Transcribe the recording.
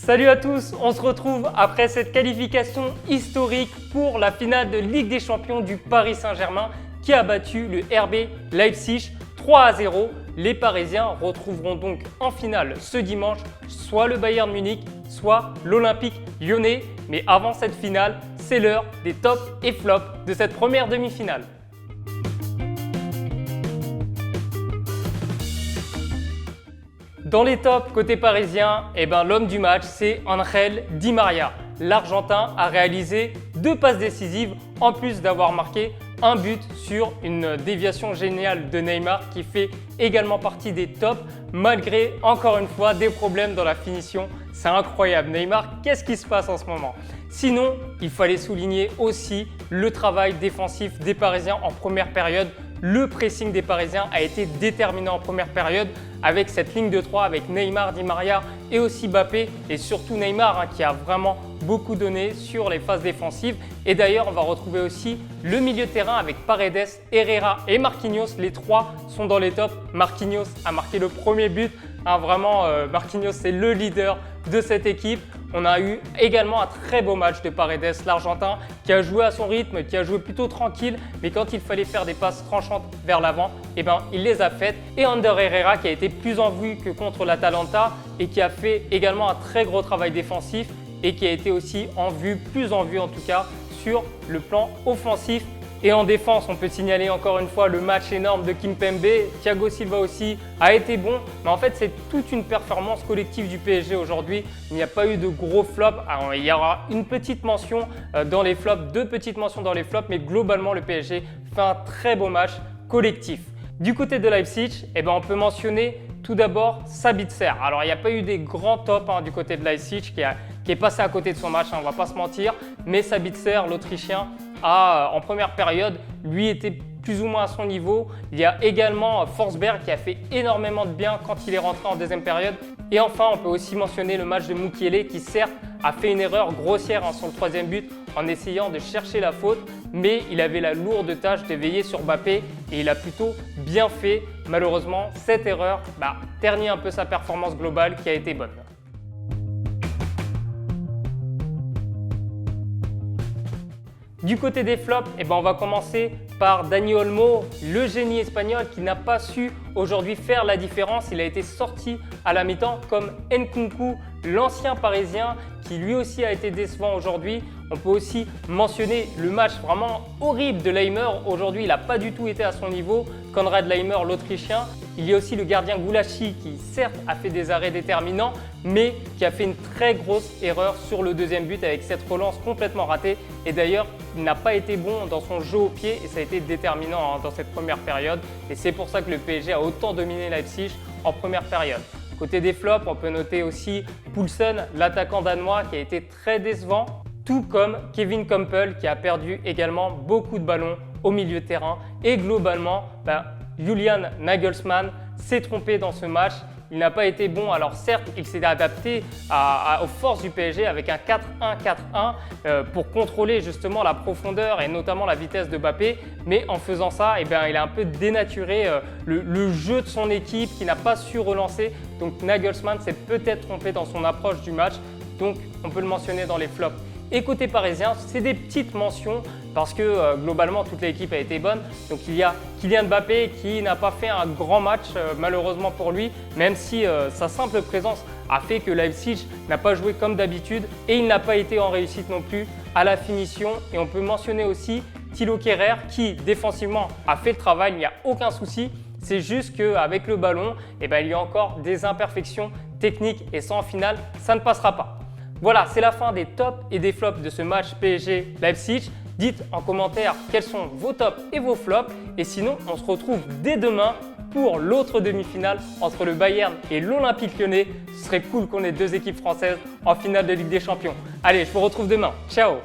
Salut à tous, on se retrouve après cette qualification historique pour la finale de Ligue des Champions du Paris Saint-Germain qui a battu le RB Leipzig 3-0. Les Parisiens retrouveront donc en finale ce dimanche soit le Bayern Munich, soit l'Olympique Lyonnais. Mais avant cette finale, c'est l'heure des tops et flops de cette première demi-finale. Dans les tops côté parisien, l'homme du match, c'est Ángel Di María. L'Argentin a réalisé 2 passes décisives en plus d'avoir marqué un but sur une déviation géniale de Neymar qui fait également partie des tops malgré encore une fois des problèmes dans la finition. C'est incroyable. Neymar, qu'est-ce qui se passe en ce moment? Sinon, il fallait souligner aussi le travail défensif des Parisiens en première période. Le pressing des Parisiens a été déterminant en première période avec cette ligne de 3 avec Neymar, Di María et aussi Mbappé et surtout Neymar qui a vraiment beaucoup donné sur les phases défensives. Et d'ailleurs, on va retrouver aussi le milieu de terrain avec Paredes, Herrera et Marquinhos. Les 3 sont dans les tops. Marquinhos a marqué le premier but. Marquinhos, c'est le leader de cette équipe. On a eu également un très beau match de Paredes, l'Argentin, qui a joué à son rythme, qui a joué plutôt tranquille, mais quand il fallait faire des passes tranchantes vers l'avant, il les a faites. Et Ander Herrera qui a été plus en vue que contre l'Atalanta et qui a fait également un très gros travail défensif et qui a été aussi plus en vue en tout cas sur le plan offensif. Et en défense, on peut signaler encore une fois le match énorme de Kimpembe. Thiago Silva aussi a été bon. Mais en fait, c'est toute une performance collective du PSG aujourd'hui. Il n'y a pas eu de gros flops. Alors, il y aura une petite mention dans les flops, 2 petites mentions dans les flops. Mais globalement, le PSG fait un très beau match collectif. Du côté de Leipzig, on peut mentionner tout d'abord Sabitzer. Alors, il n'y a pas eu des grands tops du côté de Leipzig qui est passé à côté de son match, on ne va pas se mentir. Mais Sabitzer, l'Autrichien, en première période, lui était plus ou moins à son niveau. Il y a également Forsberg qui a fait énormément de bien quand il est rentré en deuxième période. Et enfin, on peut aussi mentionner le match de Mukiele qui certes a fait une erreur grossière sur le 3e but en essayant de chercher la faute, mais il avait la lourde tâche de veiller sur Mbappé et il a plutôt bien fait. Malheureusement, cette erreur ternit un peu sa performance globale qui a été bonne. Du côté des flops, on va commencer par Dani Olmo, le génie espagnol qui n'a pas su aujourd'hui faire la différence. Il a été sorti à la mi-temps comme Nkunku, l'ancien parisien qui lui aussi a été décevant aujourd'hui. On peut aussi mentionner le match vraiment horrible de Laimer. Aujourd'hui, il n'a pas du tout été à son niveau. Konrad Laimer, l'Autrichien. Il y a aussi le gardien Goulachi qui certes a fait des arrêts déterminants, mais qui a fait une très grosse erreur sur le 2e but avec cette relance complètement ratée. Et d'ailleurs, il n'a pas été bon dans son jeu au pied et ça a été déterminant dans cette première période. Et c'est pour ça que le PSG a autant dominé Leipzig en première période. Côté des flops, on peut noter aussi Poulsen, l'attaquant danois qui a été très décevant, tout comme Kevin Kampel qui a perdu également beaucoup de ballons au milieu de terrain. Et globalement, Julian Nagelsmann s'est trompé dans ce match. Il n'a pas été bon. Alors certes, il s'est adapté aux forces du PSG avec un 4-1-4-1 pour contrôler justement la profondeur et notamment la vitesse de Mbappé. Mais en faisant ça, il a un peu dénaturé le jeu de son équipe qui n'a pas su relancer. Donc Nagelsmann s'est peut-être trompé dans son approche du match. Donc on peut le mentionner dans les flops. Et côté parisien, c'est des petites mentions parce que globalement toute l'équipe a été bonne. Donc il y a Kylian Mbappé qui n'a pas fait un grand match malheureusement pour lui, même si sa simple présence a fait que Leipzig n'a pas joué comme d'habitude et il n'a pas été en réussite non plus à la finition. Et on peut mentionner aussi Thilo Kehrer qui défensivement a fait le travail, il n'y a aucun souci. C'est juste qu'avec le ballon, il y a encore des imperfections techniques et ça en finale, ça ne passera pas. Voilà, c'est la fin des tops et des flops de ce match PSG-Leipzig. Dites en commentaire quels sont vos tops et vos flops. Et sinon, on se retrouve dès demain pour l'autre demi-finale entre le Bayern et l'Olympique Lyonnais. Ce serait cool qu'on ait 2 équipes françaises en finale de Ligue des Champions. Allez, je vous retrouve demain. Ciao!